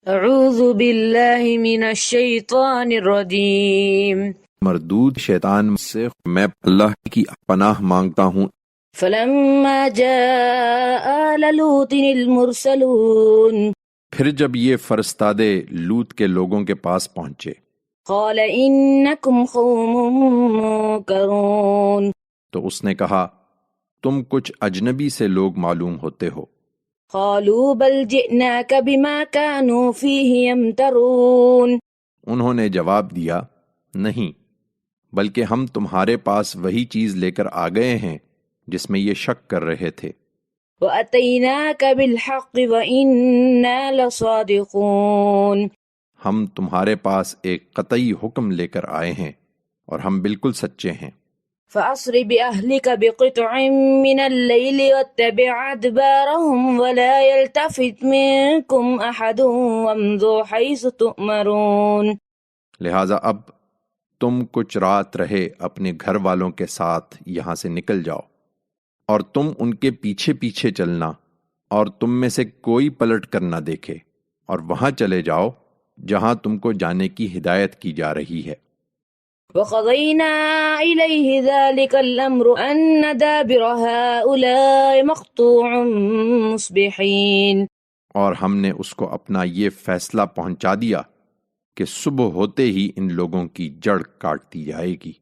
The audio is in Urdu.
اعوذ باللہ من الشیطان الرجیم مردود شیطان سے میں اللہ کی پناہ مانگتا ہوں۔ فلما جاء آل لوط المرسلون پھر جب یہ فرستادے لوط کے لوگوں کے پاس پہنچے، قال انکم قوم منکرون تو اس نے کہا تم کچھ اجنبی سے لوگ معلوم ہوتے ہو۔ قالوا بل جئناک بما كانوا فیہ یمترون انہوں نے جواب دیا نہیں، بلکہ ہم تمہارے پاس وہی چیز لے کر آ گئے ہیں جس میں یہ شک کر رہے تھے۔ وَأَتَيْنَاكَ بِالْحَقِّ وَإِنَّا لَصَادِقُونَ ہم تمہارے پاس ایک قطعی حکم لے کر آئے ہیں اور ہم بالکل سچے ہیں۔ فَأَسْرِ بِأَهْلِكَ بِقِطْعٍ مِّنَ اللَّيْلِ وَاتَّبِعْ أَدْبَارَهُمْ وَلَا يَلْتَفِتْ مِنكُمْ أَحَدٌ وَامْضُوا حَيْثُ تُؤْمَرُونَ لہٰذا اب تم کچھ رات رہے اپنے گھر والوں کے ساتھ یہاں سے نکل جاؤ، اور تم ان کے پیچھے پیچھے چلنا، اور تم میں سے کوئی پلٹ کر نہ دیکھے، اور وہاں چلے جاؤ جہاں تم کو جانے کی ہدایت کی جا رہی ہے۔ وَقَضَيْنَا إِلَيْهِ ذَلِكَ الْأَمْرُ أَنَّ دَابِرَ هَؤُلَاءِ مَقْطُوعٌ مُصْبِحِينَ اور ہم نے اس کو اپنا یہ فیصلہ پہنچا دیا کہ صبح ہوتے ہی ان لوگوں کی جڑ کاٹ دی جائے گی۔